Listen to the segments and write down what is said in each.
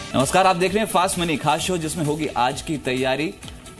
नमस्कार, आप देख रहे हैं फास्ट मनी, खास शो जिसमें होगी आज की तैयारी।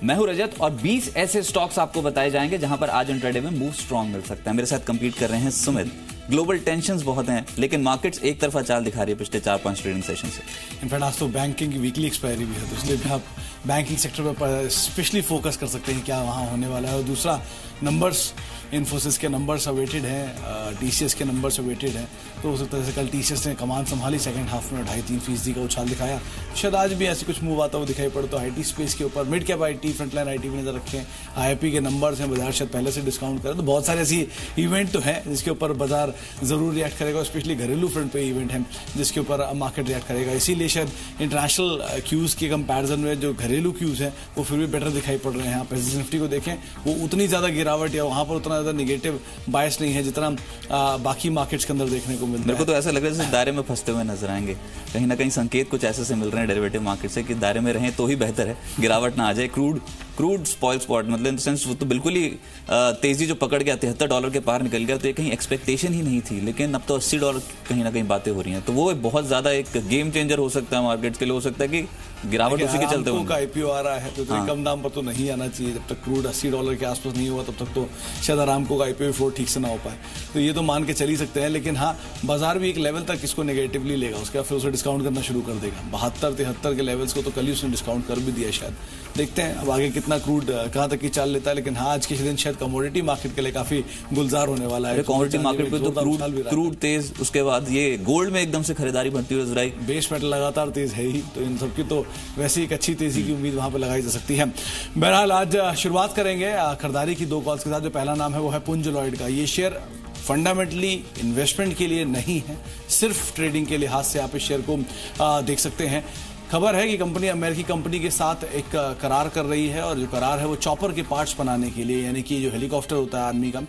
मैं हूं रजत और 20 ऐसे स्टॉक्स आपको बताए जाएंगे जहां पर आज इंट्राडे में मूव स्ट्रांग मिल सकता है। मेरे साथ कंपीट कर रहे हैं सुमित। ग्लोबल टेंशंस बहुत हैं, लेकिन मार्केट्स एक तरफा चाल दिखा रही है पिछले 4-5 ट्रेडिंग सेशन से। इनफैक्ट आज तो बैंकिंग की वीकली एक्सपायरी भी है, तो इसलिए भी आप बैंकिंग सेक्टर पर स्पेशली फोकस कर सकते हैं क्या वहाँ होने वाला है। और दूसरा, नंबर्स, इन्फोसिस के नंबर्स अवेटेड हैं, टीसीएस के नंबर्स अवेटेड हैं, तो हो सकता है कल टीसीएस ने कमान संभाली, सेकंड हाफ में 2.5-3% का उछाल दिखाया। शायद आज भी ऐसे कुछ मूव आता हुआ दिखाई पड़े तो आईटी स्पेस के ऊपर mid cap IT, frontline IT भी नजर रखें। आईआईपी के नंबर्स हैं, बाजार शायद पहले से डिस्काउंट करें, तो बहुत सारे ऐसी इवेंट तो है जिसके ऊपर बाजार जरूर रिएक्ट करेगा। स्पेशली घरेलू फ्रंट पे इवेंट है जिसके ऊपर मार्केट रिएक्ट करेगा। इसीलिए शायद इंटरनेशनल क्यूज के कंपैरिजन में जो घरेलू क्यूज हैं वो फिर भी बेटर दिखाई पड़ रहे हैं। आप एसएससी निफ्टी को देखें, वो उतनी ज्यादा गिरावट या वहां पर उतना ज्यादा नेगेटिव बायस नहीं है जितना बाकी मार्केट्स के अंदर देखने को मिलता है। मेरे को तो ऐसा लग रहा है जैसे दायरे में फंसते हुए नजर आएंगे। कहीं ना कहीं संकेत कुछ ऐसे से मिल रहे हैं डेरिवेटिव मार्केट से कि दायरे में रहें तो ही बेहतर है, गिरावट ना आ जाए। क्रूड स्पॉइल स्पॉट, मतलब इन सेंस वो तो बिल्कुल ही तेजी जो पकड़ गया, $73 के पार निकल गया, तो ये कहीं एक्सपेक्टेशन ही नहीं थी। लेकिन अब तो $80 कहीं ना कहीं बातें हो रही हैं, तो वो बहुत ज्यादा एक गेम चेंजर हो सकता है मार्केट के लिए। हो सकता है कि गिरावट उसी के चलते का आईपीओ आ रहा है तो कम दाम पर तो नहीं आना चाहिए। जब तक क्रूड $80 के आसपास नहीं हुआ तब तक तो शायद अरामको का आईपीओ फ्लोट ठीक से ना हो पाए, तो ये तो मान के चल ही सकते हैं। लेकिन हाँ, बाजार भी एक लेवल तक इसको नेगेटिवली लेगा, उसके बाद फिर उसे डिस्काउंट करना शुरू कर देगा। 72-73 के लेवल्स को तो कल ही उसने डिस्काउंट कर भी दिया। शायद देखते हैं अब आगे कितना क्रूड कहाँ तक की चाल लेता है। लेकिन हाँ, आज के दिन शायद कमोडिटी मार्केट के लिए काफी गुलजार होने वाला है। कमोडिटी मार्केट पे तो क्रूड तेज, उसके बाद ये गोल्ड में एकदम से खरीदारी बढ़ती हुई नजर आई। बेस मेटल लगातार तेज है ही, तो इन सबकी तो वैसे एक अच्छी तेजी की उम्मीद वहां पर लगाई जा सकती है। बहरहाल आज शुरुआत करेंगे खरीदारी की 2 कॉल्स के साथ। जो पहला नाम है वो है पुंज लॉयड का। ये शेयर फंडामेंटली इन्वेस्टमेंट के लिए नहीं है, सिर्फ ट्रेडिंग के लिहाज से आप इस शेयर को देख सकते हैं। खबर है कि कंपनी अमेरिकी कंपनी के साथ एक करार कर रही है, और जो करार है वो चॉपर के पार्ट्स बनाने के लिए, यानी कि जो हेलीकॉप्टर होता है आर्मी का,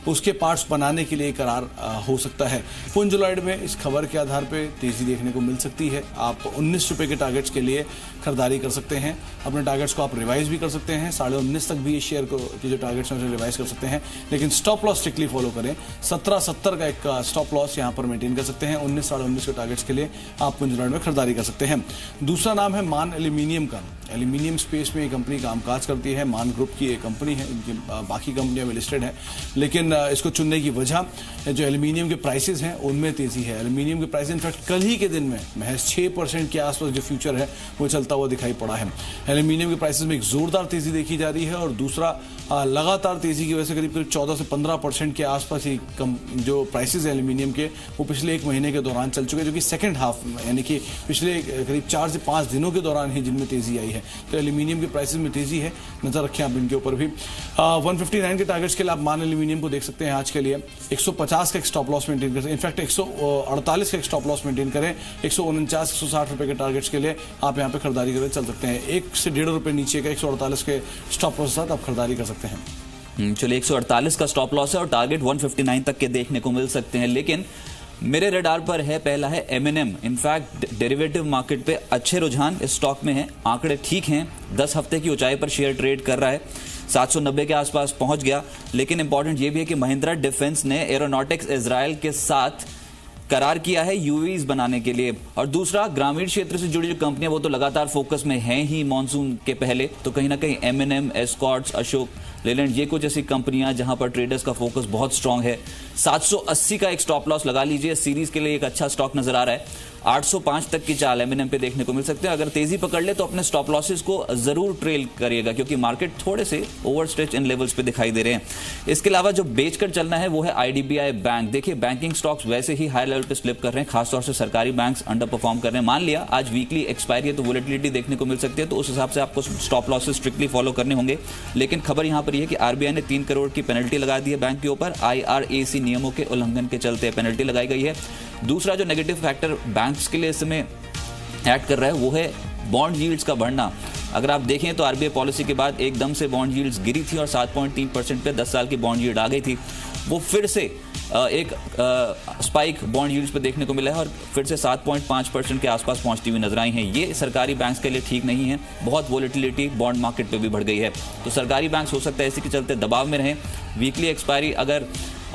उसके पार्ट्स बनाने के लिए करार हो सकता है। पुंज लॉयड में इस खबर के आधार पे तेजी देखने को मिल सकती है। आप 19 रुपए के टारगेट्स के लिए खरीदारी कर सकते हैं। अपने टारगेट्स को आप रिवाइज भी कर सकते हैं, 19.5 तक भी इस शेयर को के जो टारगेट्स हैं उसे रिवाइज कर सकते हैं। लेकिन स्टॉप लॉस स्ट्रिक्टली फॉलो करें। 17.70 का एक स्टॉप लॉस यहाँ पर मेंटेन कर सकते हैं। 19-19.5 के टारगेट्स के लिए आप पुंज लॉयड में खरीदारी कर सकते हैं। दूसरा नाम है मान एल्यूमिनियम का। एल्यूमिनियम स्पेस में ये कंपनी कामकाज करती है। मान ग्रुप की एक कंपनी है, इनकी बाकी कंपनियां में लिस्टेड है। लेकिन इसको चुनने की वजह जो एल्यूमिनियम के प्राइसेस हैं उनमें तेजी है। एल्यूमिनियम के प्राइस इनफैक्ट कल ही के दिन में महज 6% के आसपास जो फ्यूचर है वो चलता हुआ दिखाई पड़ा है। एल्यूमिनियम के प्राइसेस में एक जोरदार तेजी देखी जा रही है, और दूसरा लगातार तेजी की वजह से करीब 14 से 15% के आसपास ही जो प्राइसेस है एल्यूमिनियम के वो पिछले 1 महीने के दौरान चल चुके हैं, जो कि सेकेंड हाफ में यानी कि पिछले करीब 4 से 5 दिनों के दौरान ही जिनमें तेजी आई है। तो एल्यूमिनियम के प्राइसेस में तेजी है, नजर रखें आप इनके ऊपर भी। 159 के टारगेट्स के लिए आप मान एल्यूमिनियम को देख सकते हैं। आज के लिए 150 का एक स्टॉप लॉस मेंटेन करें, इनफैक्ट 148 का एक स्टॉप लॉस मेंटेन करें। 149-160 रुपए के टारगेट्स के लिए आप यहाँ पे खरीदारी करके चल सकते हैं। 1 से 1.5 रुपए नीचे का 148 के स्टॉप लॉस के साथ आप खरीदारी कर सकते हैं। चलिए, 148 का स्टॉप लॉस है और टारगेट 159 तक के देखने को मिल सकते हैं। लेकिन मेरे रडार पर है, पहला है M&M। इनफैक्ट डेरिवेटिव मार्केट पे अच्छे रुझान इस स्टॉक में हैं, आंकड़े ठीक हैं। 10 हफ्ते की ऊंचाई पर शेयर ट्रेड कर रहा है, 790 के आसपास पहुंच गया। लेकिन इंपॉर्टेंट ये भी है कि महिंद्रा डिफेंस ने एरोनॉटिक्स इजराइल के साथ करार किया है यूएवीज बनाने के लिए। और दूसरा, ग्रामीण क्षेत्र से जुड़ी जो कंपनियां वो तो लगातार फोकस में हैं ही मॉनसून के पहले, तो कहीं ना कहीं M&M, एस्कॉर्ट्स, अशोक लेलैंड, ये कुछ ऐसी कंपनियां जहां पर ट्रेडर्स का फोकस बहुत स्ट्रांग है। 780 का एक स्टॉप लॉस लगा लीजिए। सीरीज के लिए एक अच्छा स्टॉक नजर आ रहा है। 805 तक की चाल M&M पे देखने को मिल सकते हैं। अगर तेजी पकड़ ले तो अपने स्टॉप लॉसेस को जरूर ट्रेल करिएगा, क्योंकि मार्केट थोड़े से ओवरस्ट्रेच इन लेवल्स पे दिखाई दे रहे हैं। इसके अलावा जो बेचकर चलना है वो है IDBI बैंक। देखिए, बैंकिंग स्टॉक्स वैसे ही हाई लेवल पे स्लिप कर रहे हैं, खासतौर से सरकारी बैंक्स अंडर परफॉर्म कर रहे हैं। मान लिया आज वीकली एक्सपायरी है तो वोलेटिलिटी देखने को मिल सकती है, तो उस हिसाब से आपको स्टॉप लॉसेस स्ट्रिक्टली फॉलो करने होंगे। लेकिन खबर यहां पर यह है कि RBI ने 3 करोड़ की पेनल्टी लगा दी है बैंक के ऊपर। IRAC नियमों के उल्लंघन के चलते पेनल्टी लगाई गई है। दूसरा जो नेगेटिव फैक्टर बैंक्स के लिए इस समय ऐड कर रहा है वो है बॉन्ड यील्ड्स का बढ़ना। अगर आप देखें तो RBI पॉलिसी के बाद एकदम से बॉन्ड यील्ड्स गिरी थी और 7.3% पे 10 साल की बॉन्ड यील्ड आ गई थी। वो फिर से एक स्पाइक बॉन्ड यील्ड्स पे देखने को मिला है और फिर से 7.5% के आसपास पहुंचती हुई नजर आई हैं। ये सरकारी बैंक्स के लिए ठीक नहीं है। बहुत वोलेटिलिटी बॉन्ड मार्केट पे भी बढ़ गई है, तो सरकारी बैंक्स हो सकता है इसी के चलते दबाव में रहें। वीकली एक्सपायरी अगर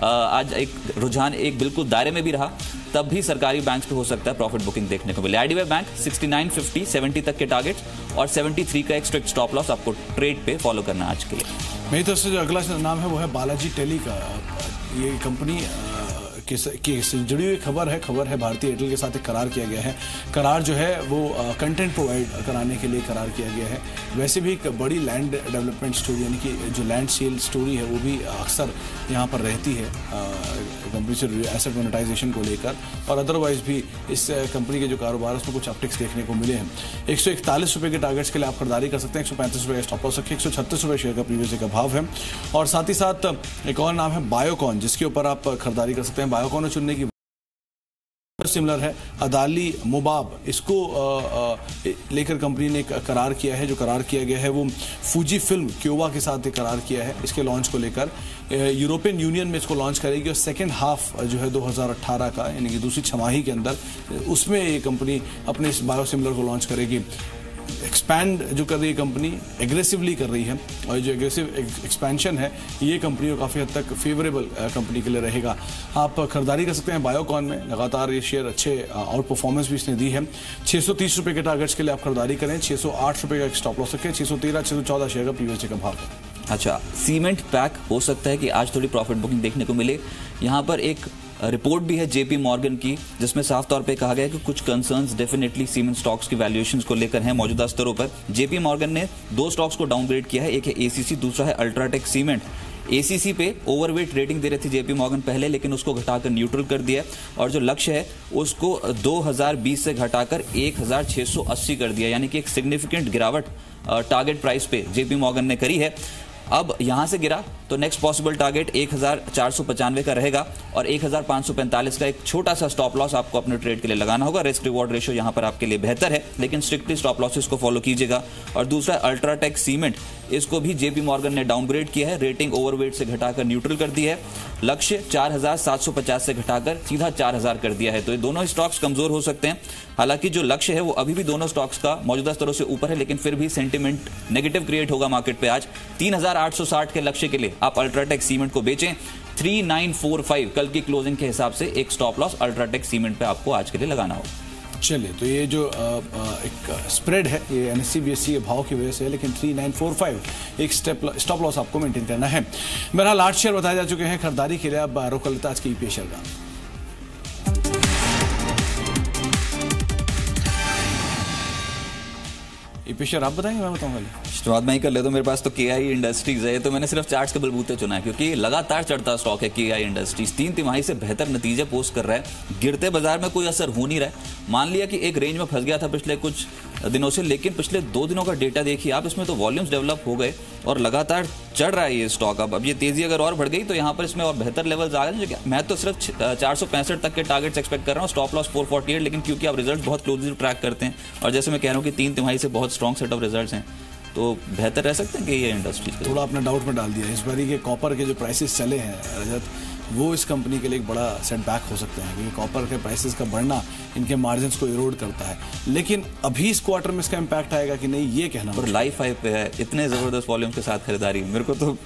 आज एक रुझान एक बिल्कुल दायरे में भी रहा, तब भी सरकारी बैंक्स पे हो सकता है प्रॉफिट बुकिंग देखने को मिले। आईडीबीआई बैंक 69, 50, 70 तक के टारगेट्स और 73 का एक स्ट्रिक्ट स्टॉप लॉस आपको ट्रेड पे फॉलो करना आज के लिए। मेरी तरफ से जो अगला नाम है वो है बालाजी टेली का। ये कंपनी से जुड़ी हुई खबर है भारतीय एयरटेल के साथ एक करार किया गया है। करार जो है वो कंटेंट प्रोवाइड कराने के लिए करार किया गया है। वैसे भी एक बड़ी लैंड डेवलपमेंट स्टोरी, यानी कि जो लैंड सेल स्टोरी है वो भी अक्सर यहाँ पर रहती है कंपनी से एसेट मोनेटाइजेशन को लेकर, और अदरवाइज भी इस कंपनी के जो कारोबार है उसमें कुछ अपटिक्स देखने को मिले हैं। 141 रुपये के टारगेट्स के लिए आप खरीदारी कर सकते हैं। 135 रुपये का स्टॉप लॉस रखिए। 136 रुपये शेयर का प्रीवियस डे का भाव है। और साथ ही साथ एक और नाम है बायोकॉन, जिसके ऊपर आप खरीदारी कर सकते हैं। बायोकॉन चुनने की सिमिलर है अदाली मोबाब, इसको लेकर कंपनी ने करार किया है। जो करार किया गया है वो फूजी फिल्म क्योवा के साथ करार किया है इसके लॉन्च को लेकर। यूरोपियन यूनियन में इसको लॉन्च करेगी और सेकेंड हाफ जो है 2018 का, यानी कि दूसरी छमाही के अंदर, उसमें ये कंपनी अपने इस बायोसिमिलर को लॉन्च करेगी। एक्सपैंड जो कर रही है कंपनी, एग्रेसिवली कर रही है, और जो एग्रेसिव एक्सपेंशन है ये कंपनी को काफ़ी हद तक फेवरेबल कंपनी के लिए रहेगा। आप खरीदारी कर सकते हैं बायोकॉन में। लगातार ये शेयर अच्छे आउट परफॉर्मेंस भी इसने दी है। 630 रुपये के टारगेट्स के लिए आप खरीदारी करें। 608 रुपये का स्टॉप लॉस रखें। 613, 614 शेयर का प्रीवियस डे का भाव है। अच्छा, सीमेंट पैक हो सकता है कि आज थोड़ी प्रॉफिट बुकिंग देखने को मिले। यहाँ पर एक रिपोर्ट भी है जेपी मॉर्गन की, जिसमें साफ तौर पे कहा गया है कि कुछ कंसर्न्स डेफिनेटली सीमेंट स्टॉक्स की वैल्यूएशंस को लेकर हैं मौजूदा स्तरों पर। जेपी मॉर्गन ने दो स्टॉक्स को डाउनग्रेड किया है, एक है एसीसी, दूसरा है अल्ट्राटेक सीमेंट। एसीसी पे ओवरवेट रेटिंग दे रही थी जेपी मॉर्गन पहले, लेकिन उसको घटाकर न्यूट्रल कर दिया और जो लक्ष्य है उसको 2020 से घटाकर 1680 कर दिया, यानी कि एक सिग्निफिकेंट गिरावट टारगेट प्राइस पे जेपी मॉर्गन ने करी है। अब यहां से गिरा तो नेक्स्ट पॉसिबल टारगेट 1495 का रहेगा और 1545 का एक छोटा सा स्टॉप लॉस आपको अपने ट्रेड के लिए लगाना होगा। रिस्क रिवॉर्ड रेशियो यहां पर आपके लिए बेहतर है, लेकिन स्ट्रिक्टली स्टॉप लॉसेस को फॉलो कीजिएगा। और दूसरा अल्ट्राटेक सीमेंट, इसको भी जेपी मॉर्गन ने डाउनग्रेड किया है, रेटिंग ओवरवेट से घटाकर न्यूट्रल कर दी है। लक्ष्य 4750 से घटाकर सीधा 4000 कर दिया है। तो ये दोनों स्टॉक्स कमजोर हो सकते हैं। हालांकि जो लक्ष्य है वो अभी भी दोनों स्टॉक्स का मौजूदा स्तरों से ऊपर है, लेकिन फिर भी सेंटिमेंट नेगेटिव क्रिएट होगा मार्केट पे। आज 3860 के लक्ष्य के लिए आप अल्ट्राटेक सीमेंट को बेचें। 3945 कल की क्लोजिंग के हिसाब से एक स्टॉप लॉस अल्ट्राटेक सीमेंट पे आपको आज के लिए लगाना होगा। चलिए, तो ये जो एक स्प्रेड है ये एनएससी बीएससी के भाव की वजह से है, लेकिन 3945 एक स्टॉप लॉस आपको मेंटेन करना है। बहरहाल 8 शेयर बताए जा चुके हैं खरीदारी के लिए। अब रुक कर लेते हैं आज के ईपीएस शेयर का। ईपीएस शेयर आप बताएंगे, मैं बताऊंगा? शुरुआत में ही कर ले तो मेरे पास तो केआई इंडस्ट्रीज है, तो मैंने सिर्फ चार्ट्स के बलबूते चुना है क्योंकि लगातार चढ़ता स्टॉक है केआई इंडस्ट्रीज। 3 तिमाही से बेहतर नतीजे पोस्ट कर रहा है, गिरते बाजार में कोई असर हो नहीं रहा है। मान लिया कि एक रेंज में फंस गया था पिछले कुछ दिनों से, लेकिन पिछले 2 दिनों का डेटा देखिए आप, इसमें तो वॉल्यूम्स डेवलप हो गए और लगातार चढ़ रहा है ये स्टॉक। अब ये तेजी अगर और बढ़ गई तो यहाँ पर इसमें और बेहतर लेवल्स आ गए। मैं तो सिर्फ 465 तक के टारगेट्स एक्सपेक्ट कर रहा हूँ, स्टॉप लॉस 448, लेकिन क्योंकि आप रिजल्ट बहुत क्लोजली ट्रैक करते हैं और जैसे मैं कह रहा हूँ कि 3 तिमाही से बहुत स्ट्रॉन्ग सेट ऑफ रिजल्ट्स हैं, तो बेहतर रह सकते हैं कि ये इंडस्ट्री थोड़ा अपना डाउट में डाल दिया। इस बारी के कॉपर के जो प्राइसेस चले हैं रजत, वो इस कंपनी के लिए एक बड़ा सेटबैक हो सकते हैं, क्योंकि कॉपर के प्राइसेस का बढ़ना इनके मार्जिन्स को इरोड करता है। लेकिन अभी इस क्वार्टर में इसका इम्पैक्ट आएगा कि नहीं, ये कहना। और लाइफ हाई पे है, इतने जबरदस्त वॉल्यूम के साथ खरीदारी, मेरे को तो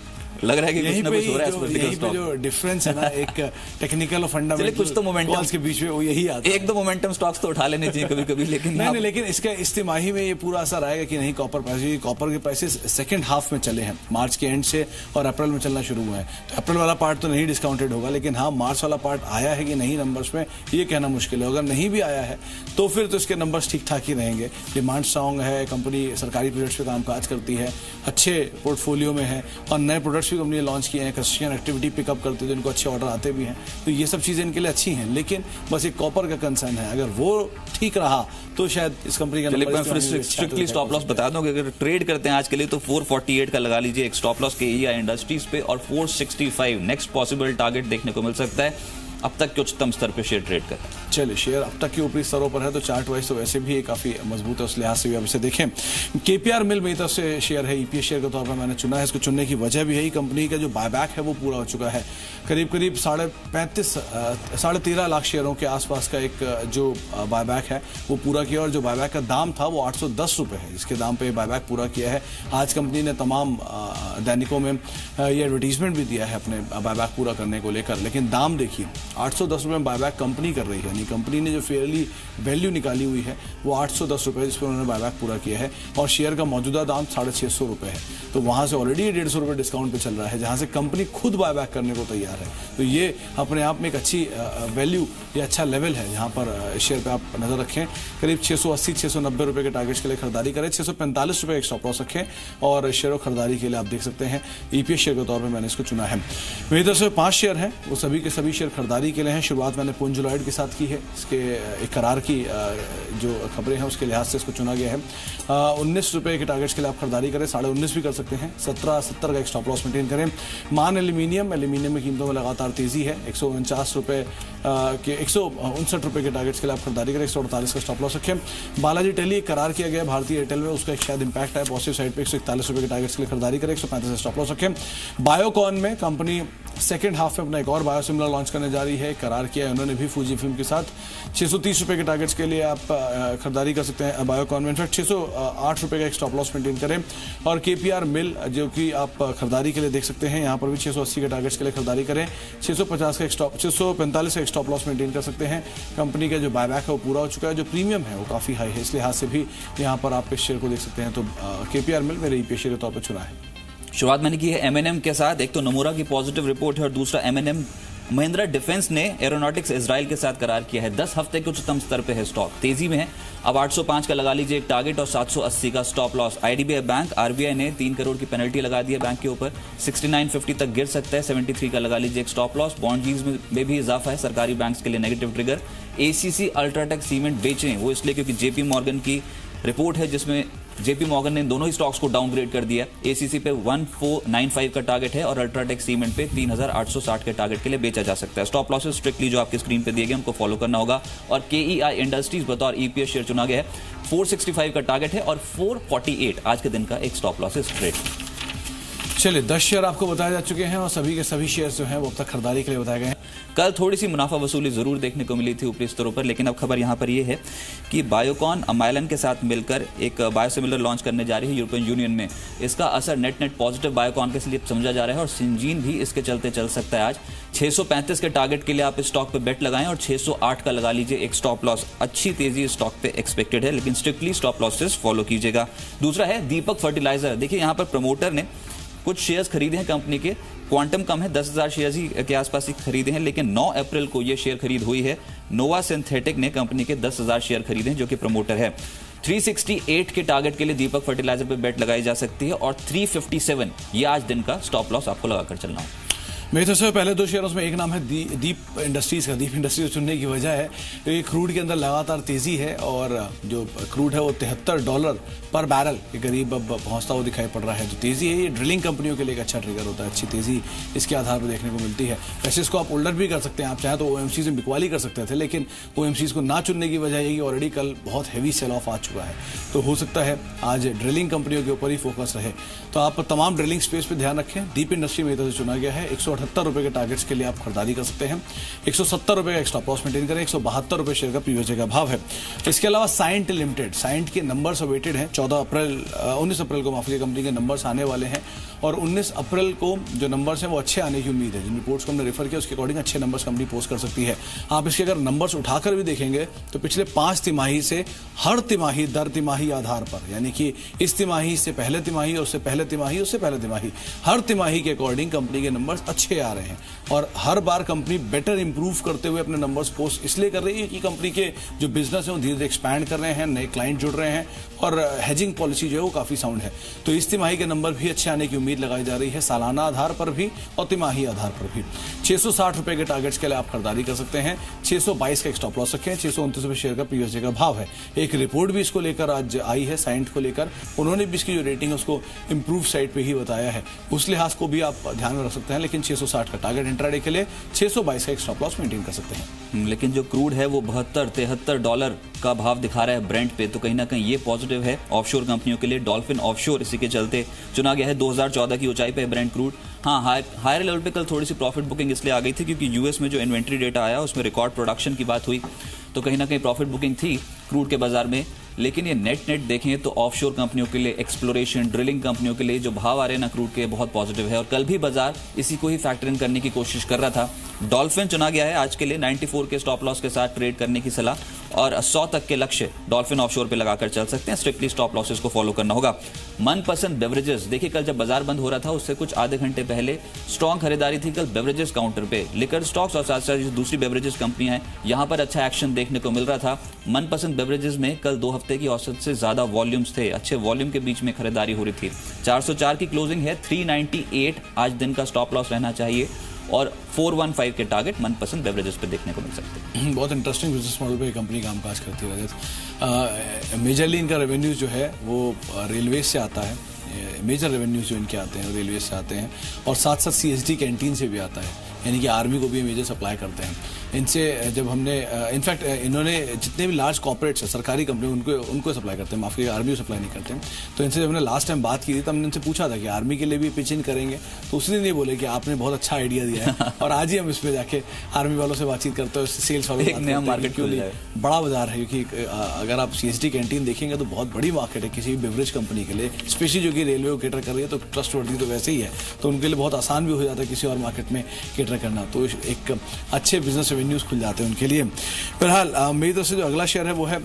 लग रहा है कि कुछ ना कुछ हो रहा है। यहीं पे जो डिफरेंस है ना, एक टेक्निकल और फंडामेंटल कुछ तो मोमेंटम के बीच में वो यही आता है। एक दो मोमेंटम स्टॉक्स तो उठा लेने चाहिए कभी कभी, लेकिन नहीं, लेकिन इसका इस तिमाही में ये पूरा असर आएगा कि नहीं। कॉपर के प्राइसेस सेकंड हाफ में चले हैं, मार्च के एंड से, और अप्रैल में चलना शुरू हुआ है। तो अप्रैल वाला पार्ट तो नहीं डिस्काउंटेड होगा, लेकिन हाँ, मार्च वाला पार्ट आया है कि नहीं नंबर्स में, ये कहना मुश्किल है। अगर नहीं भी आया है तो फिर तो इसके नंबर्स ठीक ठाक ही रहेंगे। डिमांड स्ट्रॉन्ग है, कंपनी सरकारी प्रोजेक्ट्स पे कामकाज करती है, अच्छे पोर्टफोलियो में है, और नए प्रोडक्ट्स भी कंपनी ने लॉन्च किए हैं, कंस्ट्रक्शन एक्टिविटी पिकअप करते हैं, इनको अच्छे ऑर्डर आते भी हैं। तो ये सब चीजें इनके लिए अच्छी हैं, लेकिन बस एक कॉपर का कंसर्न है। अगर वो ठीक रहा तो शायद इस कंपनी का स्ट्रिक्टली स्टॉप लॉस बता दूं कि अगर ट्रेड करते हैं आज के लिए तो 448 का लगा लीजिए एक स्टॉप लॉस के एआई इंडस्ट्रीज पे, और 465 नेक्स्ट पॉसिबल टारगेट देखने को मिल सकता है। अब तक के उच्चतम स्तर पर शेयर ट्रेड कर रहा है। चलिए, शेयर अब तक के ऊपरी स्तरों पर है तो चार्ट वाइज तो वैसे भी काफी मजबूत है, उस लिहाज से भी आप इसे देखें। केपीआर मिल मेरी तरफ से शेयर है, ईपीएस शेयर के तौर पर मैंने चुना है। इसको चुनने की वजह भी है, कंपनी का जो बायबैक है वो पूरा हो चुका है। करीब 13.5 लाख शेयरों के आसपास का एक जो बायबैक है वो पूरा किया, और जो बायबैक का दाम था वो 810 रुपए है, जिसके दाम पे बायबैक पूरा किया है। आज कंपनी ने तमाम दैनिकों में ये एडवर्टीजमेंट भी दिया है अपने बायबैक पूरा करने को लेकर, लेकिन दाम देखिए 810 रुपए में बायबैक कंपनी कर रही है, यानी कंपनी ने जो फेयरली वैल्यू निकाली हुई है वो 810 रुपए, जिस पर उन्होंने बायबैक पूरा किया है, और शेयर का मौजूदा दाम 650 रुपए है। तो वहां से ऑलरेडी 150 रुपए डिस्काउंट पे चल रहा है, जहां से कंपनी खुद बायबैक करने को तैयार है। तो ये अपने आप में एक अच्छी वैल्यू या अच्छा लेवल है, जहां पर शेयर पे आप नजर रखें। करीब 680-690 रुपए के टारगेट्स के लिए खरीदारी करें, 645 रुपए एक स्टॉप लॉस रखें, और शेयरों खरीदारी के लिए आप देख सकते हैं ईपीएस शेयर के तौर पर मैंने इसको चुना है। मेरी तरफ से 5 शेयर हैं, वो सभी के सभी शेयर खरीदारी के लिए हैं। शुरुआत मैंने पुंज लॉयड के साथ की है, इसके एक करार की जो खबरें हैं उसके लिहाज से इसको चुना गया है। 19 रुपए के टारगेट्स के लिए आप खरीदारी करें, 19.5 भी कर सकते हैं। 17.70 का एक स्टॉप लॉस मेंटेन करें। मान एल्यूमिनियम में कीमतों में लगातार तेजी है, 149 रुपए के 159 रुपए के टारगेट्स के लिए आप खरीदारी करें, 148 का स्टॉप लॉस रखें। बालाजी टेली एक करार किया गया भारतीय एयरटेल में, उसका एक शायद इंपैक्ट है पॉजिटिव साइड पे, 141 रुपए के टारगेट्स के लिए खरीदारी करें, 135 का स्टॉप लॉस रखें। बायोकॉन में कंपनी सेकंड हाफ में अपना एक और बायोसिमिलर लॉन्च करने जा रही है, करार किया है उन्होंने भी फूजी फिल्म के साथ। 630 रुपए के टारगेट्स के लिए आप खरीदारी कर सकते हैं बायोकॉन में। इनफैक्ट 608 रुपए का एक स्टॉप लॉस मेंटेन करें। और केपीआर मिल जो कि आप खरीदारी के लिए देख सकते हैं, यहाँ पर भी 680 के टारगेट्स के लिए खरीदारी करें, 645 का एक स्टॉप 645 का एक स्टॉप लॉस मेंटेन कर सकते हैं। कंपनी का जो बायबैक है वो पूरा हो चुका है, जो प्रीमियम है वो काफी हाई है, इस लिहाज से भी यहाँ पर आप इस शेयर को देख सकते हैं। तो केपीआर मिल मेरे ईपीएस शेयर के तौर पर चुना है। शुरुआत मैंने की है एमएनएम के साथ। एक तो नमूरा की पॉजिटिव रिपोर्ट है और दूसरा एमएनएम महिंद्रा डिफेंस ने एरोनॉटिक्स इजराइल के साथ करार किया है। 10 हफ्ते के उच्चतम स्तर पे है, स्टॉक तेजी में है। अब 805 का लगा लीजिए एक टारगेट और 780 का stop loss. IDBI bank RBI ने 3 करोड़ की पेनल्टी लगा दी है बैंक के ऊपर, 6950 तक गिर सकता है, 73 का लगा लीजिए एक स्टॉप लॉस। बॉन्ड यील्ड्स में भी इजाफा है, सरकारी बैंक्स के लिए negative trigger. ACC UltraTech cement बेचें, वो इसलिए क्योंकि जेपी मॉर्गन की रिपोर्ट है जिसमें जेपी मॉर्गन ने दोनों ही स्टॉक्स को डाउनग्रेड कर दिया। एसीसी पे 1495 का टारगेट है और अल्ट्राटेक सीमेंट पे 3860 के टारगेट के लिए बेचा जा सकता है। स्टॉप लॉसेस स्ट्रिक्टली जो आपकी स्क्रीन पे दिए गए उनको फॉलो करना होगा। और केईआई इंडस्ट्रीज बतौर ईपीएस शेयर चुना गया है, 465 का टारगेट है और 448 आज के दिन का एक स्टॉप लॉसेस ट्रेड। चलिए 10 शेयर आपको बताए जा चुके हैं और सभी के सभी शेयर जो हैं वो अब तक खरीदारी के लिए बताए गए हैं। कल थोड़ी सी मुनाफा वसूली जरूर देखने को मिली थी ऊपरी स्तरों पर, लेकिन अब खबर यहां पर यह है कि बायोकॉन अमाइलन के साथ मिलकर एक बायोसिमिलर लॉन्च करने जा रही है यूरोपियन यूनियन में। इसका असर नेट पॉजिटिव बायोकॉन के लिए समझा जा रहा है और सिंजीन भी इसके चलते चल सकता है। आज 635 के टारगेट के लिए आप इस स्टॉक पे बेट लगाएं और 608 का लगा लीजिए एक स्टॉप लॉस। अच्छी तेजी इस स्टॉक पे एक्सपेक्टेड है, लेकिन स्ट्रिक्टली स्टॉप लॉसेस फॉलो कीजिएगा। दूसरा है दीपक फर्टिलाइजर। देखिए यहां पर प्रमोटर ने कुछ शेयर्स खरीदे हैं कंपनी के, क्वांटम कम है, 10,000 शेयर्स ही के आसपास ही खरीदे हैं, लेकिन 9 अप्रैल को ये शेयर खरीद हुई है। नोवा सिंथेटिक ने कंपनी के 10,000 शेयर खरीदे हैं जो कि प्रमोटर है। 368 के टारगेट के लिए दीपक फर्टिलाइजर पे बेट लगाई जा सकती है और 357 ये आज दिन का स्टॉप लॉस आपको लगाकर चलना है। मेरी तरफ से पहले 2 शेयरों में एक नाम है दीप इंडस्ट्रीज का। दीप इंडस्ट्रीज चुनने की वजह है कि क्रूड के अंदर लगातार तेजी है और जो क्रूड है वो $73 पर बैरल के करीब अब पहुंचता हुआ दिखाई पड़ रहा है। जो तेजी है ये ड्रिलिंग कंपनियों के लिए एक अच्छा ट्रिगर होता है, अच्छी तेजी इसके आधार पर देखने को मिलती है। वैसे इसको आप होल्डर भी कर सकते हैं, आप चाहें तो ओएमसीज में बिकवाली कर सकते थे, लेकिन ओएमसीज को ना चुनने की वजह है कि ऑलरेडी कल बहुत हैवी सेल ऑफ आ चुका है, तो हो सकता है आज ड्रिलिंग कंपनियों के ऊपर ही फोकस रहे। तो आप तमाम ड्रिलिंग स्पेस पर ध्यान रखें। दीप इंडस्ट्री मेरी तरफ से चुना गया है। 178 रुपए के टारगेट्स के लिए आप खरीदारी कर सकते हैं। 170 रुपए का एक स्टॉप लॉस मेंटेन करें। 172 रुपए शेयर का पीओजे का भाव है। इसके अलावा साइंट लिमिटेड, साइंट के नंबर्स अवेटेड हैं। 19 अप्रैल को माफी कंपनी के नंबर्स आने वाले हैं और 19 अप्रैल को जो नंबर्स हैं वो अच्छे आने की उम्मीद है। जिन रिपोर्ट्स को हमने रेफर किया उसके अकॉर्डिंग अच्छे नंबर्स कंपनी पोस्ट कर सकती है। आप इसके अगर नंबर्स उठाकर भी देखेंगे तो पिछले 5 तिमाही से हर तिमाही दर तिमाही आधार पर, यानी कि इस तिमाही से पहले तिमाही, उससे पहले तिमाही, उससे पहले तिमाही, हर तिमाही के अकॉर्डिंग कंपनी के नंबर्स अच्छे आ रहे हैं और हर बार कंपनी बेटर इंप्रूव करते हुए अपने नंबर्स पोस्ट इसलिए कर रही है कि कंपनी के जो बिजनेस है वो धीरे धीरे एक्सपैंड कर रहे हैं, नए क्लाइंट जुड़ रहे हैं और हेजिंग पॉलिसी जो है वो काफी साउंड है। तो इस तिमाही के नंबर भी अच्छे आने की उम्मीद लगाई जा रही है, सालाना आधार पर भी और तिमाही आधार पर भी। 660 रुपए के टारगेट्स के लिए आप खरीदारी कर सकते हैं। 622 का एक स्टॉप लॉस रखें। 629 रुपए शेयर का पीओजे का भाव है। एक रिपोर्ट भी इसको लेकर आज आई है साइंट को लेकर, उन्होंने भी इसकी जो रेटिंग है उसको इंप्रूव साइड पे ही बताया है, उस लिहाज को भी आप ध्यान में रख सकते हैं। लेकिन 660 का टारगेट इंट्राडे के लिए, 622 का एक स्टॉप लॉस मेंटेन कर सकते हैं। लेकिन जो क्रूड है वो $72-73 का भाव दिखा रहा है ब्रेंट पे, तो कहीं ना कहीं ये पॉजिटिव है ऑफशोर कंपनियों के लिए। डॉल्फिन ऑफशोर इसी के चलते चुना गया है। 2014 की ऊंचाई पे ब्रेंट क्रूड। हाँ, हायर लेवल पे कल थोड़ी सी प्रॉफिट बुकिंग इसलिए आ गई थी क्योंकि यूएस में जो इन्वेंट्री डेटा आया उसमें रिकॉर्ड प्रोडक्शन की बात हुई, तो कहीं ना कहीं प्रॉफिट बुकिंग थी क्रूड के बाजार में। लेकिन ये नेट देखें तो ऑफशोर कंपनियों के लिए, एक्सप्लोरेशन ड्रिलिंग कंपनियों के लिए जो भाव आ रहे हैं ना क्रूड के, बहुत पॉजिटिव है। और कल भी बाजार इसी को ही फैक्टर इन करने की कोशिश कर रहा था। डॉल्फिन चुना गया है आज के लिए, 94 के स्टॉप लॉस के साथ ट्रेड करने की सलाह, और 100 तक के लक्ष्य डॉल्फिन ऑफशोर पे लगाकर चल सकते हैं। स्ट्रिक्टली स्टॉप लॉसेस को फॉलो करना होगा। मनपसंद बेवरेजेस, देखिए कल जब बाजार बंद हो रहा था उससे कुछ आधे घंटे पहले स्ट्रॉन्ग खरीदारी थी कल बेवरेजेस काउंटर पे। लिकर स्टॉक्स और साथ साथ जो दूसरी बेवरेजेस कंपनियां हैं यहां पर अच्छा एक्शन देखने को मिल रहा था। मनपसंद बेवरेजेस में कल 2 हफ्ते की औसत से ज्यादा वॉल्यूम्स थे, अच्छे वॉल्यूम के बीच में खरीदारी हो रही थी। 404 की क्लोजिंग है, 398 आज दिन का स्टॉप लॉस रहना चाहिए, और 415 के टारगेट मनपसंद बेवरेजेस पे देखने को मिल सकते हैं। बहुत इंटरेस्टिंग बिजनेस मॉडल पे कंपनी कामकाज करती है रजत। मेजरली इनका रेवेन्यूज जो है वो रेलवे से आता है, मेजर रेवेन्यूज जो इनके आते हैं रेलवे से आते हैं, और साथ साथ सीएसडी कैंटीन से भी आता है, यानी कि आर्मी को भी मेजर सप्लाई करते हैं। इनसे जब हमने इनफैक्ट इन्होंने जितने भी लार्ज कॉर्पोरेट्स हैं, सरकारी कंपनी, उनको सप्लाई करते हैं, माफी आर्मी को सप्लाई नहीं करते हैं। तो इनसे जब हमने लास्ट टाइम बात की थी तब हमने इनसे पूछा था कि आर्मी के लिए भी पिच इन करेंगे, तो उसने नहीं बोले कि आपने बहुत अच्छा आइडिया दिया है और आज ही हम इसमें जाके आर्मी वालों से बातचीत करते हैं, सेल्स वालों से नया मार्केट क्यों नहीं, बड़ा बाजार है। क्योंकि अगर आप सीएसडी कैंटीन देखेंगे तो बहुत बड़ी मार्केट है किसी भी बेवरेज कंपनी के लिए, स्पेशली जो कि रेलवे को केटर कर रही है, तो ट्रस्ट वर्दी तो वैसे ही है, तो उनके लिए बहुत आसान भी हो जाता है किसी और मार्केट में केटर करना, तो एक अच्छे बिजनेस रेवेन्यूज खुल जाते हैं उनके लिए। फिलहाल मेरी तरफ से जो अगला शेयर है वो है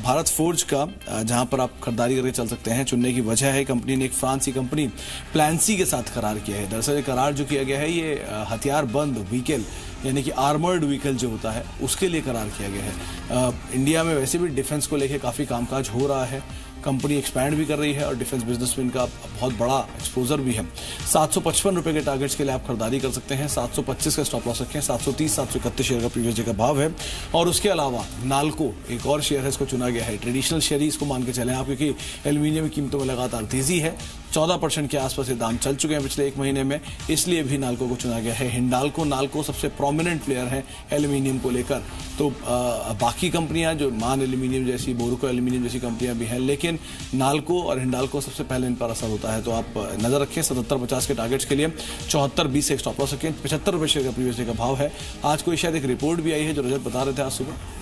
भारत फोर्ज का, जहां पर आप खरीदारी करके चल सकते हैं। चुनने की वजह है कंपनी ने एक फ्रांसीसी कंपनी प्लानसी के साथ करार किया है। दरअसल ये करार जो किया गया है ये हथियार बंद व्हीकल, यानी कि आर्मर्ड व्हीकल जो होता है उसके लिए करार किया गया है। इंडिया में वैसे भी डिफेंस को लेकर काफी कामकाज हो रहा है, कंपनी एक्सपैंड भी कर रही है और डिफेंस बिजनेस में इनका बहुत बड़ा एक्सपोजर भी है। 755 रुपए के टारगेट्स के लिए आप खरीदारी कर सकते हैं, 725 का स्टॉप लॉस रखें, 730 731 शेयर का प्रीवियस डे का भाव है। और उसके अलावा नाल्को एक और शेयर है, इसको चुना गया है, ट्रेडिशनल शेयर ही इसको मान के चलें आप, क्योंकि एल्यूमिनियम की कीमतों में लगातार तेजी है, 14% के आसपास ये दाम चल चुके हैं पिछले एक महीने में, इसलिए भी नाल्को को चुना गया है। हिंडाल्को नाल्को सबसे प्रोमिनेंट प्लेयर है एल्यूमिनियम को लेकर, तो बाकी कंपनियां जो मान एल्यूमिनियम जैसी, बोरुको एल्यूमिनियम जैसी कंपनियां भी हैं, लेकिन नाल्को और हिंडाल्को सबसे पहले इन पर असर होता है। तो आप नजर रखें 77-50 के टारगेट्स के लिए, 74-20 एक स्टॉप लॉस रखें, 75 रुपए शेयर का प्रीवियस डे का भाव है। आज कोई शायद एक रिपोर्ट भी आई है जो रजत बता रहे थे आज सुबह,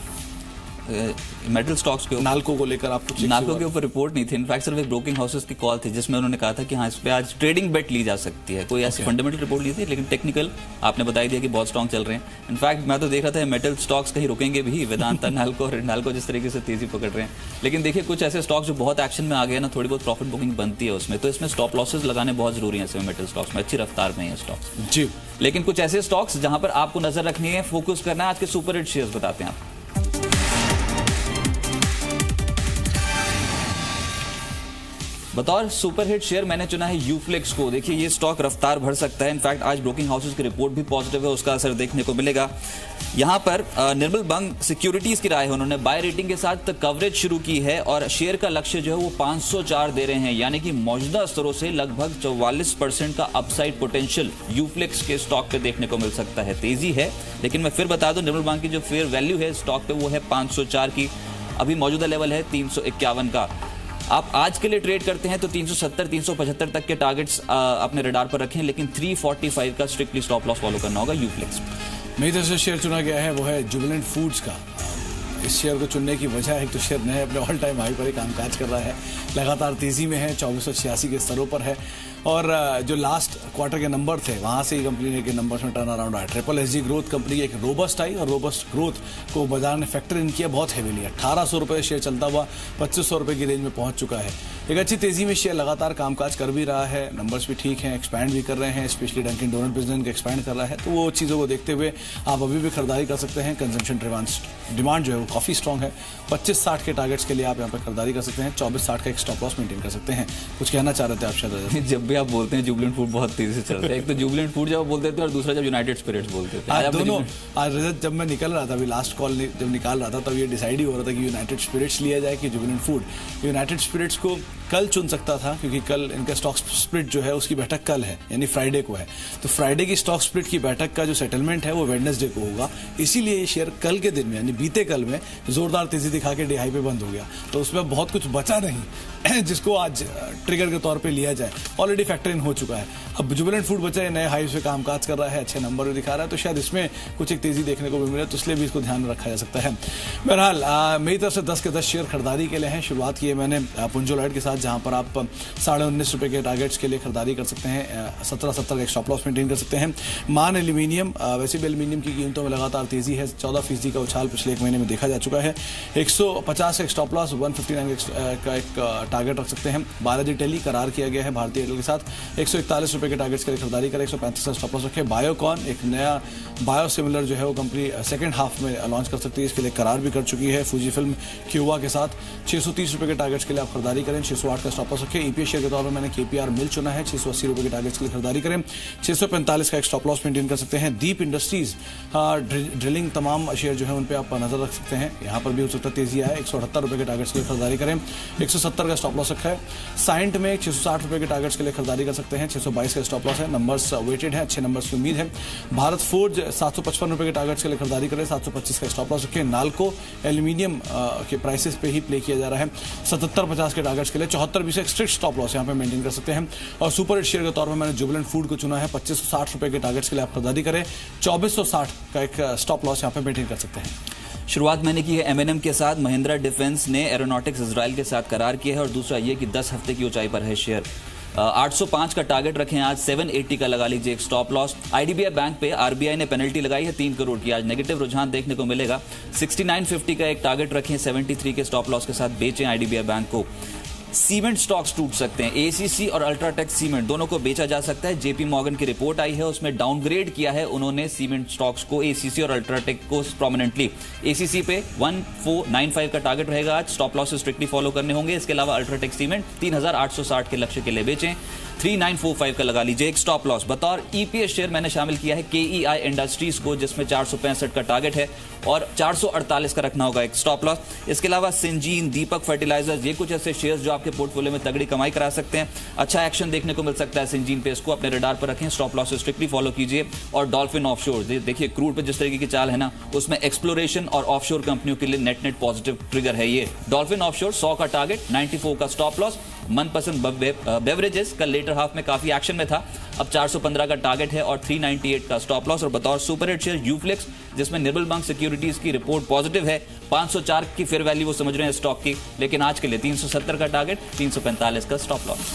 मेटल स्टॉक्स के नाल्को को लेकर आपको, नाल्को के ऊपर रिपोर्ट नहीं थी, इनफैक्ट सिर्फ एक ब्रोकिंग हाउसेस की कॉल थी जिसमें उन्होंने कहा था कि हाँ इस पे आज ट्रेडिंग बेट ली जा सकती है। कोई ऐसी फंडामेंटल रिपोर्ट नहीं थी, लेकिन टेक्निकल आपने बता दिया कि बहुत स्ट्रॉन्ग चल रहे हैं। इनफैक्ट मैं तो देख रहा था मेटल स्टॉक्स कहीं रुकेंगे भी, वेदांता, नाल्को और नाल्को जिस तरीके से तेजी पकड़ रहे हैं। लेकिन देखिए कुछ ऐसे स्टॉक्स जो बहुत एक्शन में आ गए ना, थोड़ी बहुत प्रॉफिट बुकिंग बनती है उसमें, तो इसमें स्टॉप लॉसेस लगाने बहुत जरूरी है। ऐसे मेटल स्टॉक्स में अच्छी रफ्तार में है स्टॉक्स जी, लेकिन कुछ ऐसे स्टॉक्स जहां पर आपको नजर रखनी है, फोकस करना है। आज के सुपर हिट शेयर्स बताते हैं आप। बतौर सुपरहिट शेयर मैंने चुना है यूफ्लेक्स को। देखिए ये स्टॉक रफ्तार भर सकता है, इनफैक्ट आज ब्रोकिंग हाउसेस की रिपोर्ट भी पॉजिटिव है, उसका असर देखने को मिलेगा। यहां पर निर्मल बंग सिक्योरिटीज की राय है, उन्होंने बाय रेटिंग के साथ कवरेज शुरू की है और शेयर का लक्ष्य जो है वो 504 दे रहे हैं, यानी कि मौजूदा स्तरों से लगभग 44% का अपसाइड पोटेंशियल यूफ्लेक्स के स्टॉक पे देखने को मिल सकता है। तेजी है, लेकिन मैं फिर बता दूं निर्मल बंग की जो फेयर वैल्यू है स्टॉक पे वो है 504 की, अभी मौजूदा लेवल है 351 का। आप आज के लिए ट्रेड करते हैं तो 370-375 तक के टारगेट्स अपने रडार पर रखें, लेकिन 345 का स्ट्रिक्टली स्टॉप लॉस फॉलो करना होगा यूफ्लेक्स। मेरी तरफ से शेयर चुना गया है वो है जुबिलेंट फूड्स का। इस शेयर को चुनने की वजह है तो शेयर नए अपने ऑल टाइम हाई पर कामकाज कर रहा है, लगातार तेजी में है, 2486 के स्तरों पर है, और जो लास्ट क्वार्टर के नंबर थे वहां से ही कंपनी के नंबर्स में टर्न अराउंड आया। ट्रिपल एसजी ग्रोथ कंपनी की एक रोबस्ट आई और रोबस्ट ग्रोथ को बाजार ने फैक्टर इन किया बहुत हेवीली। 1800 रुपये शेयर चलता हुआ 2500 रुपये की रेंज में पहुंच चुका है। एक अच्छी तेजी में शेयर लगातार कामकाज कर भी रहा है, नंबर्स भी ठीक हैं, एक्सपैंड भी कर रहे हैं, स्पेशली डंकिन डोनट बिजनेस का एक्सपैंड कर रहा है, तो वो चीज़ों को देखते हुए आप अभी भी खरीदारी कर सकते हैं। कंजम्पशन डिमांड जो है वो काफ़ी स्ट्रॉन्ग है, 25-60 के टारगेट्स के लिए आप यहाँ पर खरीदारी कर सकते हैं, 24-60 का एक स्टॉप लॉस मेंटेन कर सकते हैं। कुछ कहना चाह रहे थे आप शायद? जब भी आप बोलते हैं जुबिलेंट फूड बहुत तेजी से चल रहा है, एक तो जुबिलेंट फूड जब बोलते थे और दूसरा जब यूनाइटेड स्पिरिट्स बोलते थे। आज दोनों, आज रजत जब मैं निकल रहा था, अभी लास्ट कॉल जब निकाल रहा था, तब ये डिसाइड ही हो रहा था कि यूनाइटेड स्पिरिट्स लिया जाए कि जुबिलेंट फूड। यूनाइटेड स्पिरिट्स को कल चुन सकता था क्योंकि कल इनका स्टॉक स्प्लिट जो है उसकी बैठक कल है, यानी फ्राइडे को है, तो फ्राइडे की स्टॉक स्प्लिट की बैठक का जो सेटलमेंट है वो वेडनेसडे को होगा, इसीलिए ये शेयर कल के दिन में यानी बीते कल में जोरदार तेजी दिखा के हाई पे बंद हो गया। तो उसमें बहुत कुछ बचा नहीं जिसको आज ट्रिगर के तौर पे लिया जाए, ऑलरेडी फैक्टर इन हो चुका है। अब जुबिलेंट फूड बचा है, नए हाईज पे कामकाज कर रहा है, अच्छे नंबर भी दिखा रहा है, तो शायद इसमें कुछ एक तेजी देखने को भी मिले, तो इसलिए भी इसको ध्यान में रखा जा सकता है। बहरहाल मेरी तरफ से 10 के 10 शेयर खरीदारी के लिए हैं। शुरुआत की है मैंने पुंजोलॉइड के साथ, जहां पर आप 19.5 रुपए के टारगेट्स के लिए खरीदारी कर सकते हैं, 17.70 का स्टॉप लॉस मेंटेन कर सकते हैं। मान एल्यूमिनियम, वैसे भी एल्यूमिनियम की कीमतों में लगातार तेजी है, 14% का उछाल पिछले एक महीने में देखा जा चुका है। 150 का स्टॉप लॉस, 159 का एक टारगेट रख सकते हैं। बालाजी टेली करार किया गया है भारतीय एयरटेल के साथ, 141 रुपए के टारगेट्स के लिए खरीदारी करें, 135 का स्टॉप लॉस रखे। बायोकॉन, एक नया बायोसिमिलर जो है वो कंपनी सेकंड हाफ में लॉन्च कर सकती है, इसके लिए करार भी कर चुकी है फूजी फिल्म क्यूवा के साथ। 630 रुपए के टारगेट्स के लिए आप खरीदारी करें, 608 का स्टॉप लॉस रखें। ईपीएस शेयर के तौर पर मैंने केपीआर मिल चुना है, 680 रुपए के टारगेट्स के लिए खरीदारी करें, 645 का एक स्टॉप लॉस मेंटेन कर सकते हैं। दीप इंडस्ट्रीज ड्रिलिंग, तमाम शेयर जो है उन पर आप नजर रख सकते हैं, यहाँ पर भी हो सकता है तेजी आए, 178 रुपए के टारगेट्स के लिए खरीदारी करें, 170 का स्टॉप लॉस रखा है। साइंट में 660 रुपए के टारगेट्स के लिए खरीदारी कर सकते हैं, 622 का स्टॉप लॉस है, नंबर्स वेटेड है, अच्छे नंबर्स की उम्मीद है। भारत फोर्ज 755 रुपए के टारगेट्स के लिए खरीदारी करें, 725 का स्टॉप लॉस रखें। नाल्को एल्यूमिनियम के प्राइसेस पे ही प्ले किया जा रहा है, 77.50 के टारगेट्स के लिए 74 से स्ट्रिक्ट स्टॉप लॉस यहाँ पे मेंटेन कर सकते हैं। और सुपर हिट शेयर के तौर पर मैंने जुबिलेंट फूड को चुना है, 2560 रुपए के टारगेट्स के लिए आप खरीदारी करें, 2460 का एक स्टॉप लॉस यहाँ पे मेंटेन कर सकते हैं। शुरुआत मैंने की है एमएनएम के साथ। महिंद्रा डिफेंस ने एरोनॉटिक्स इजराइल के साथ करार किया है और दूसरा ये कि 10 हफ्ते की ऊंचाई पर है शेयर। 805 का टारगेट रखें, आज 780 का लगा लीजिए एक स्टॉप लॉस। आईडीबीआई बैंक पे आरबीआई ने पेनल्टी लगाई है 3 करोड़ की, आज नेगेटिव रुझान देखने को मिलेगा। 6950 का एक टारगेट रखें, 73 के स्टॉप लॉस के साथ बेचें आईडीबीआई बैंक को। सीमेंट स्टॉक्स टूट सकते हैं, एसीसी और अल्ट्राटेक सीमेंट दोनों को बेचा जा सकता है। जेपी मॉर्गन की रिपोर्ट आई है, उसमें डाउनग्रेड किया है उन्होंने सीमेंट स्टॉक्स को, एसीसी और अल्ट्राटेक को प्रोमिनेंटली। एसीसी पे 1495 का टारगेट रहेगा आज, स्टॉप लॉस स्ट्रिक्टली फॉलो करने होंगे। इसके अलावा अल्ट्राटेक सीमेंट 3860 के लक्ष्य के लिए बेचें, 3945 का लगा लीजिए एक स्टॉप लॉस। बतौर ईपीएस शेयर मैंने शामिल किया है केईआई इंडस्ट्रीज को, जिसमें 465 का टारगेट है और 448 का रखना होगा एक स्टॉप लॉस। इसके अलावा सिंजीन, दीपक फर्टिलाइजर्स, ये कुछ ऐसे शेयर्स जो आपके पोर्टफोलियो में तगड़ी कमाई करा सकते हैं। अच्छा एक्शन देखने को मिल सकता है सिंजीन पे, इसको अपने रडार पर रखें, स्टॉप लॉस स्ट्रिक्टली फॉलो कीजिए। और डॉल्फिन ऑफशोर, देखिए क्रूड पे जिस तरीके की चाल है ना, उसमें एक्सप्लोरेशन और ऑफशोर कंपनियों के लिए नेट पॉजिटिव ट्रिगर है ये। डॉल्फिन ऑफशोर 100 का टारगेट, 94 का स्टॉप लॉस। मनपसंद बेवरेजेस कल लेटर हाफ में काफी एक्शन में था, अब 415 का टारगेट है और 398 का स्टॉप लॉस। और बतौर सुपर हिट शेयर यूफ्लेक्स, जिसमें निर्मल बैंक सिक्योरिटीज की रिपोर्ट पॉजिटिव है, 504 की फेयर वैल्यू वो समझ रहे हैं स्टॉक की, लेकिन आज के लिए 370 का टारगेट, 345 का स्टॉप लॉस।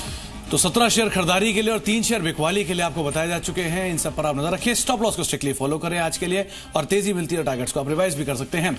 तो 17 शेयर खरीदारी के लिए और 3 शेयर बिकवाली के लिए आपको बताए जा चुके हैं, इन सब पर आप नजर रखिए, स्टॉप लॉस को स्ट्रिक्टली फॉलो करें आज के लिए, और तेजी मिलती है टारगेट्स को आप रिवाइज भी कर सकते हैं।